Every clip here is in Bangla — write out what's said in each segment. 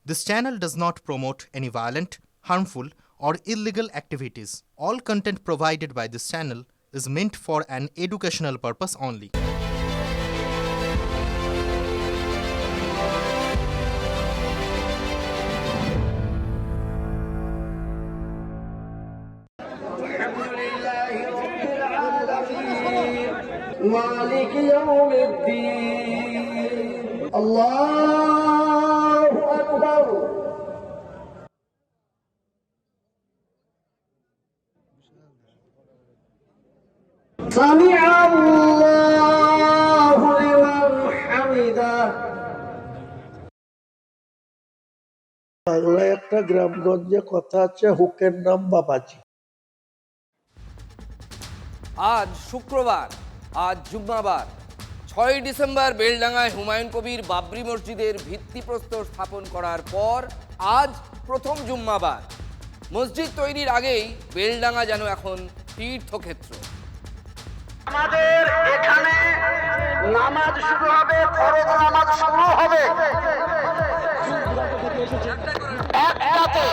This channel does not promote any violent, harmful, or illegal activities. All content provided by this channel is meant for an educational purpose only. مالك يوم الدين الله أكبر سمع الله لمن حمده বাংলায় একটা গ্রামগঞ্জে কথা আছে হুকের নাম বাবাজি। আজ শুক্রবার, আজ জুম্মাবার ৬ ডিসেম্বর বেলডাঙ্গায় হুমায়ুন কবির বাবরি মসজিদের ভিত্তিপ্রস্তর স্থাপন করার পর আজ প্রথম জুম্মাবার। মসজিদ তৈরির আগেই বেলডাঙ্গা যেন এখন তীর্থক্ষেত্র। আমাদের এখানে নামাজ শুরু হবে, ফরজ নামাজ শুরু হবে একটাতে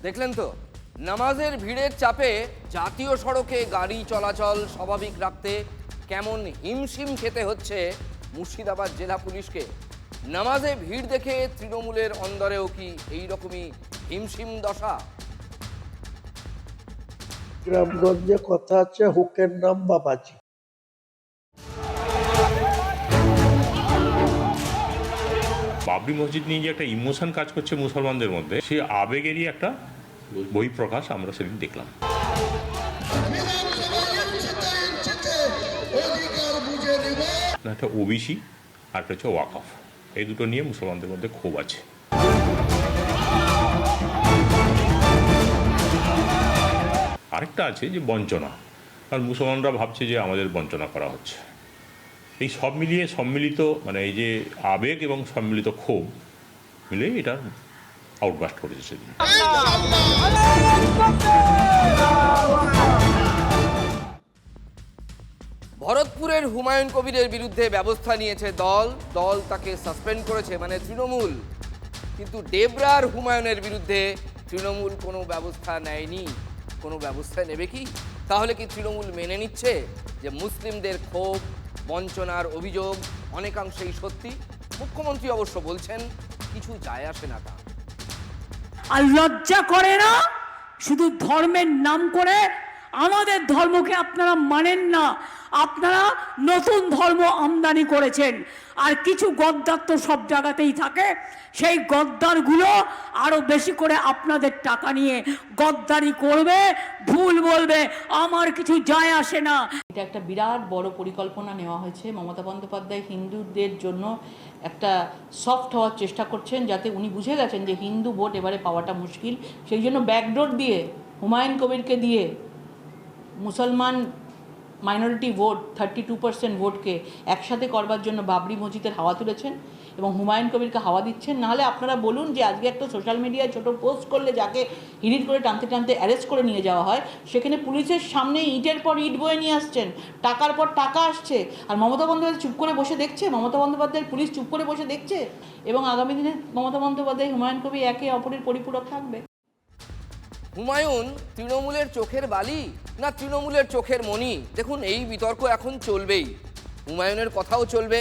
দেখলেন তো, নামাজের ভিড়ের চাপে জাতীয় সড়কে গাড়ি চলাচল স্বাভাবিক রাখতে কেমন হিমশিম খেতে হচ্ছে মুর্শিদাবাদ জেলা পুলিশকে। নামাজে ভিড় দেখে তৃণমূলের অন্দরেও কি এইরকমই হিমশিম দশা? গ্রামগঞ্জে কথা আছে হুকের নাম বাবাজি। বাবরি মসজিদ নিয়ে যে একটা ইমোশন কাজ করছে মুসলমানদের মধ্যে, সেই আবেগেরই একটা বহিঃপ্রকাশ আমরা সেদিন দেখলাম। একটা ওবিসি আর একটা হচ্ছে ওয়াকফ, এই দুটো নিয়ে মুসলমানদের মধ্যে ক্ষোভ আছে। আরেকটা আছে যে বঞ্চনা, কারণ মুসলমানরা ভাবছে যে আমাদের বঞ্চনা করা হচ্ছে। এই সব মিলিয়ে সম্মিলিত, মানে এই যে আবেগ এবং সম্মিলিত ক্ষোভ মিলে এটা আউটবাস্ট করেছে সেদিন। ভরতপুরের হুমায়ুন কবিরের বিরুদ্ধে ব্যবস্থা নিয়েছে দল তাকে সাসপেন্ড করেছে, মানে তৃণমূল। কিন্তু ডেবরার হুমায়ুনের বিরুদ্ধে তৃণমূল কোনো ব্যবস্থা নেয়নি। কোনো ব্যবস্থা নেবে কি? তাহলে কি তৃণমূল মেনে নিচ্ছে যে মুসলিমদের ক্ষোভ বঞ্চনার অভিযোগ অনেকাংশেই সত্যি? মুখ্যমন্ত্রী অবশ্য বলছেন কিছু যায় আসে না তা। আর লজ্জা করে না? শুধু ধর্মের নাম করে আমাদের ধর্মকে আপনারা মানেন না, আপনারা নতুন ধর্ম আমদানি করেছেন। আর কিছু গদ্দার তো সব জায়গাতেই থাকে, সেই গদ্দারগুলো আরো বেশি করে আপনাদের টাকা নিয়ে গদ্দারি করবে, ভুল বলবে, আমার কিছু যায় আসে না। এটা একটা বিরাট বড় পরিকল্পনা নেওয়া হয়েছে। মমতা বন্দ্যোপাধ্যায় হিন্দুদের জন্য একটা সফট হওয়ার চেষ্টা করছেন, যাতে উনি বুঝে গেছেন যে হিন্দু ভোট এবারে পাওয়াটা মুশকিল। সেই জন্য ব্যাকডোর দিয়ে হুমায়ুন কবিরকে দিয়ে মুসলমান মাইনরিটি ভোট 32% ভোটকে একসাথে করবার জন্য বাবরি মসজিদের হাওয়া তুলেছেন এবং হুমায়ুন কবিরকে হাওয়া দিচ্ছেন। নাহলে আপনারা বলুন যে আজকে একটা সোশ্যাল মিডিয়ায় ছোটো পোস্ট করলে যাকে হিরিট করে টানতে টানতে অ্যারেস্ট করে নিয়ে যাওয়া হয়, সেখানে পুলিশের সামনে ইটের পর ইট বয়ে নিয়ে আসছেন, টাকার পর টাকা আসছে, আর মমতা বন্দ্যোপাধ্যায় চুপ করে বসে দেখছে। মমতা বন্দ্যোপাধ্যায়ের পুলিশ চুপ করে বসে দেখছে এবং আগামী দিনে মমতা বন্দ্যোপাধ্যায় হুমায়ুন কবির একে অপরের পরিপূরক থাকবে। হুমায়ুন তৃণমূলের চোখের বালি না তৃণমূলের চোখের মণি? দেখুন, এই বিতর্ক এখন চলবেই, হুমায়ুনের কথাও চলবে।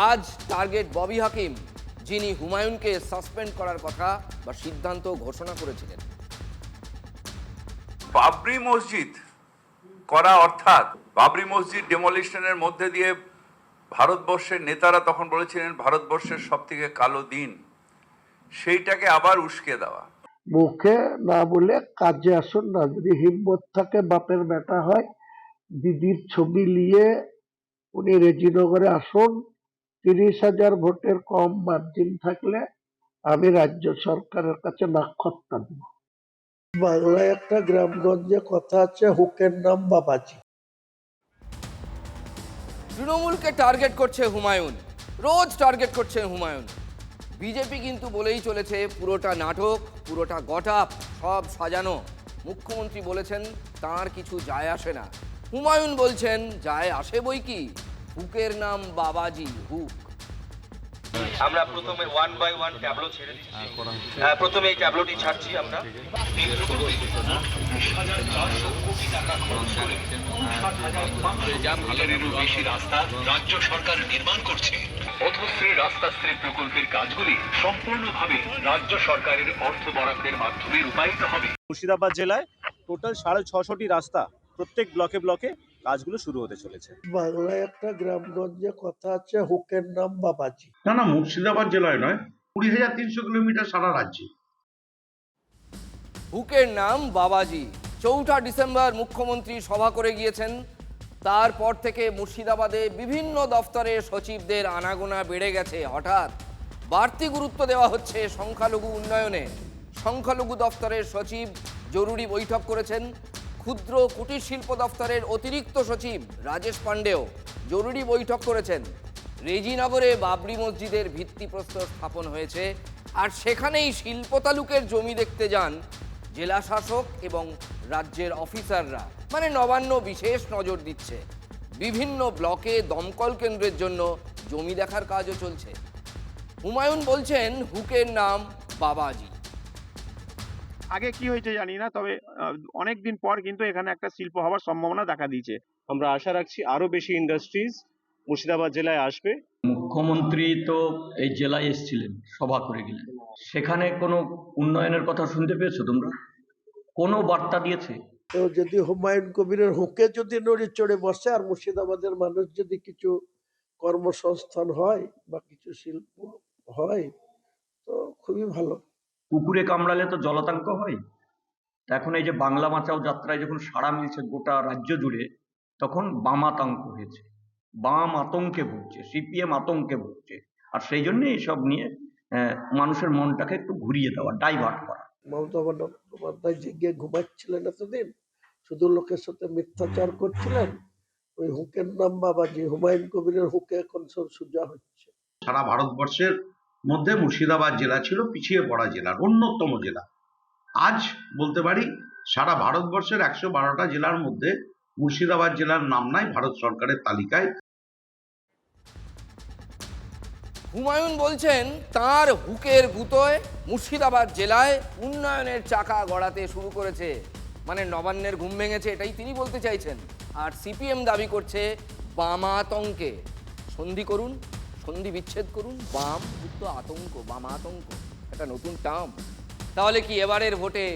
আজ টার্গেট ববি হাকিম, যিনি হুমায়ুনকে সাসপেন্ড করার কথা বা সিদ্ধান্ত ঘোষণা করেছিলেন। বাবরি মসজিদ করা অর্থাৎ বাবরি মসজিদ ডেমোলিশনের মধ্যে দিয়ে ভারতবর্ষের নেতারা তখন বলেছিলেন ভারতবর্ষের সবথেকে কালো দিন, সেইটাকে আবার উস্কে দেওয়া। মুখে না বলে কাজে আসুন না। যদি হিম্মত থাকে, বাপের বেটা হয়, দিদির ছবি নিয়ে উনি রেজিনগরে আসুন। 30,000 ভোটের কম মার্জিন থাকলে আমি রাজ্য সরকারের কাছে নাক্ষত্তা দেব। বাংলায় একটা গ্রামগঞ্জে কথা আছে হুকের নাম বাবাজি। তৃণমূলকে টার্গেট করছে হুমায়ুন, রোজ টার্গেট করছে হুমায়ুন। বিজেপি কিন্তু বলেই চলেছে পুরোটা নাটক, পুরোটা গটআপ, সব সাজানো। মুখ্যমন্ত্রী বলেছেন তার কিছু যায় আসে না। হুমায়ুন বলছেন যায় আসে বই কি, হুকের নাম বাবাজি, হুক। আমরা প্রথমে 1 বাই 1 ট্যাবলো ছেড়ে দিচ্ছি। প্রথমে এই ট্যাবলোটি ছাড়ছি আমরা। বেশি রাস্তা রাজ্য সরকার নির্মাণ করছে। পথশ্রী রাস্তাশ্রী প্রকল্পের কাজগুলি সম্পূর্ণভাবে রাজ্য সরকারের অর্থ বরাদ্দের মাধ্যমে রূপায়িত হবে। মুর্শিদাবাদ জেলায় টোটাল 650টি রাস্তা প্রত্যেক ব্লকে ব্লকে কাজগুলো শুরু হতে চলেছে। বাংলায় একটা গ্রামগঞ্জে কথা আছে, হুকের নাম বাবাজি। না, মুর্শিদাবাদ জেলায় নয়, 20,300 কিলোমিটার সারা রাজ্যে। হুকের নাম বাবাজি। 4 ডিসেম্বর মুখ্যমন্ত্রী সভা করে গিয়েছেন। তারপর থেকে মুর্শিদাবাদে বিভিন্ন দফতরের সচিবদের আনাগোনা বেড়ে গেছে। হঠাৎ বাড়তি গুরুত্ব দেওয়া হচ্ছে সংখ্যালঘু উন্নয়নে। সংখ্যালঘু দফতরের সচিব জরুরি বৈঠক করেছেন। ক্ষুদ্র কুটির শিল্প দফতরের অতিরিক্ত সচিব রাজেশ পাণ্ডেও জরুরি বৈঠক করেছেন। রেজিনগরে বাবরি মসজিদের ভিত্তিপ্রস্তর স্থাপন হয়েছে, আর সেখানেই শিল্প তালুকের জমি দেখতে যান জেলা শাসক এবং রাজ্যের অফিসাররা। মানে নবান্ন বিশেষ নজর দিচ্ছে। বিভিন্ন ব্লকে দমকল কেন্দ্রের জন্য জমি দেখার কাজও চলছে। হুমায়ুন বলছেন হুকের নাম বাবাজি। আগে কি হয়েছে জানি না, তবে অনেক দিন পর কিন্তু এখানে একটা শিল্প হওয়ার সম্ভাবনা দেখা দিয়েছে। আমরা আশা রাখছি আরো বেশি ইন্ডাস্ট্রিজ মুর্শিদাবাদ জেলায় আসবে। মুখ্যমন্ত্রী তো এই জেলায় এসেছিলেন, সভা করে গেলেন, সেখানে কোনো উন্নয়নের কথা শুনতে পেয়েছো তোমরা? কোনো বার্তা দিয়েছে? তো যদি হুমায়ুন কবিরের হুকে যদি নড়ে চড়ে বসে আর মুর্শিদাবাদের মানুষ যদি কিছু কর্মসংস্থান হয় বা কিছু শিল্প হয় তো খুবই ভালো। কুকুরে কামড়ালে তো জলাতঙ্ক হয়। এখন এই যে বাংলা বাঁচাও যাত্রায় যখন সাড়া মিলছে গোটা রাজ্য জুড়ে, তখন বাম আতঙ্ক হয়েছে। বাম আতঙ্কে ভুগছে, সিপিএম আতঙ্কে ভুগছে, আর সেই জন্য এইসব নিয়ে মানুষের মনটাকে একটু ঘুরিয়ে দেওয়া, ডাইভার্ট করা। মমতা বন্দ্যোপাধ্যায় যে গিয়ে ঘুমাচ্ছিলেন এতদিন, শুধু লোকের সাথে মিথ্যাচার করছিলেন, ওই হুকের নাম বাবাজি, হুমায়ুন কবিরের হুকে এখন সব সোজা হচ্ছে। সারা ভারতবর্ষের মধ্যে মুর্শিদাবাদ জেলা ছিল পিছিয়ে পড়া জেলার অন্যতম জেলা। আজ বলতে পারি সারা ভারতবর্ষের 112টা জেলার মধ্যে মুর্শিদাবাদ জেলার নাম নাই ভারত সরকারের তালিকায়। হুমায়ুন বলছেন তার হুকের গুতোয় মুর্শিদাবাদ জেলায় উন্নয়নের চাকা গড়াতে শুরু করেছে। মানে নবান্নের ঘুম ভেঙেছে, এটাই তিনি বলতে চাইছেন। আর সিপিএম দাবি করছে বামাতঙ্কে। সন্ধি করুন, সন্ধি বিচ্ছেদ করুন, বাম যুক্ত আতঙ্ক, বামাতঙ্ক, একটা নতুন টার্ম। তাহলে কি এবারের ভোটে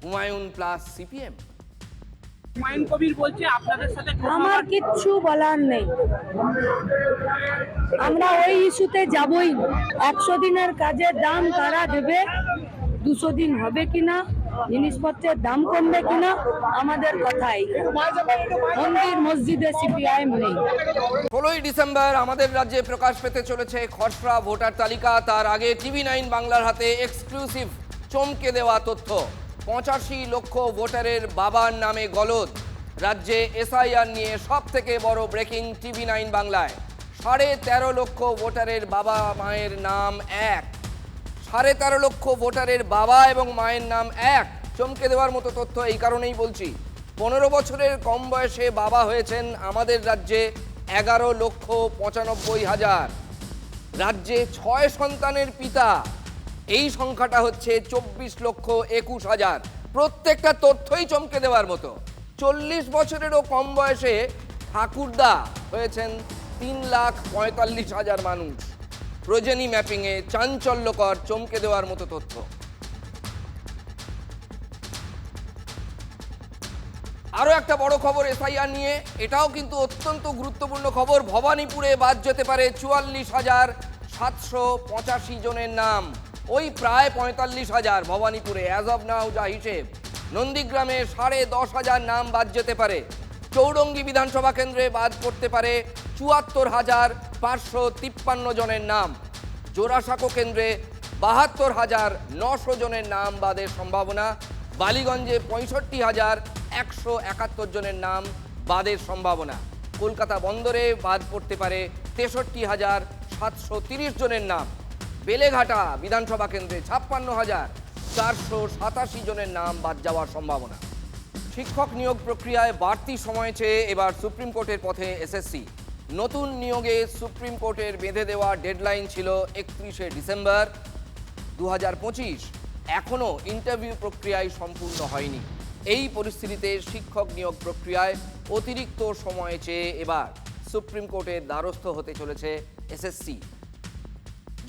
হুমায়ুন প্লাস সিপিএম? হুমায়ুন কবির বলছে আপনাদের সাথে আমার কিচ্ছু বলার নেই, আমরা ওই ইস্যুতে যাবই না। 100 দিনের কাজের দাম তারা দেবে, 200 দিন হবে কিনা, জিনিসপত্রের দাম কমবে কিনা, আমাদের কথাই। মন্দির মসজিদে সিপিআইএম নেই। 16ই ডিসেম্বর আমাদের রাজ্যে প্রকাশ পেতে চলেছে খসড়া ভোটার তালিকা। তার আগে TV9 বাংলার হাতে এক্সক্লুসিভ চমকে দেওয়া তথ্য। 85 লক্ষ ভোটারের বাবার নামে গলদ। রাজ্যে এসআইআর নিয়ে সব থেকে বড় ব্রেকিং TV9 বাংলায়। 13.5 লক্ষ ভোটারের বাবা মায়ের নাম এক। 13.5 লক্ষ ভোটারের বাবা এবং মায়ের নাম এক। চমকে দেওয়ার মতো তথ্য এই কারণেই বলছি, 15 বছরের কম বয়সে বাবা হয়েছেন আমাদের রাজ্যে 11,95,000। রাজ্যে 6 সন্তানের পিতা, এই সংখ্যাটা হচ্ছে 24,21,000। প্রত্যেকটা তথ্যই চমকে দেওয়ার মতো। 40 বছরেরও কম বয়সে ঠাকুরদা হয়েছেন 3,45,000 মানুষ। প্রজেনি ম্যাপিংয়ে চাঞ্চল্যকর চমকে দেওয়ার মতো তথ্য। আরও একটা বড় খবর এসআইআর নিয়ে, এটাও কিন্তু অত্যন্ত গুরুত্বপূর্ণ খবর। ভবানীপুরে বাদ যেতে পারে 44,785 জনের নাম। ওই প্রায় 45,000 ভবানীপুরে অ্যাজ অব নাও যা হিসেব। নন্দীগ্রামে 10,500 নাম বাদ যেতে পারে। চৌরঙ্গী বিধানসভা কেন্দ্রে বাদ পড়তে পারে 74,553 জনের নাম। জোড়াসাঁকো কেন্দ্রে 72,900 জনের নাম বাদের সম্ভাবনা। বালিগঞ্জে 65,171 জনের নাম বাদের সম্ভাবনা। কলকাতা বন্দরে বাদ পড়তে পারে 63,730 জনের নাম। বেলেঘাটা বিধানসভা কেন্দ্রে 56,487 জনের নাম বাদ যাওয়ার সম্ভাবনা। শিক্ষক নিয়োগ প্রক্রিয়ায় বাড়তি সময় চেয়ে এবার সুপ্রিম কোর্টের পথে এসএসসি। নতুন নিয়োগে সুপ্রিম কোর্টের বেঁধে দেওয়া ডেডলাইন ছিল 31শে ডিসেম্বর 2025। এখনও ইন্টারভিউ প্রক্রিয়ায় সম্পূর্ণ হয়নি। এই পরিস্থিতিতে শিক্ষক নিয়োগ প্রক্রিয়ায় অতিরিক্ত সময় চেয়ে এবার সুপ্রিম কোর্টের দ্বারস্থ হতে চলেছে এসএসসি।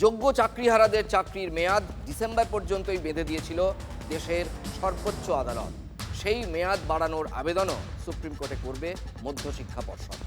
যোগ্য চাকরিহারাদের চাকরির মেয়াদ ডিসেম্বর পর্যন্তই বেঁধে দিয়েছিল দেশের সর্বোচ্চ আদালত। সেই মেয়াদ বাড়ানোর আবেদনও সুপ্রিম কোর্টে করবে মধ্যশিক্ষা পর্ষদ।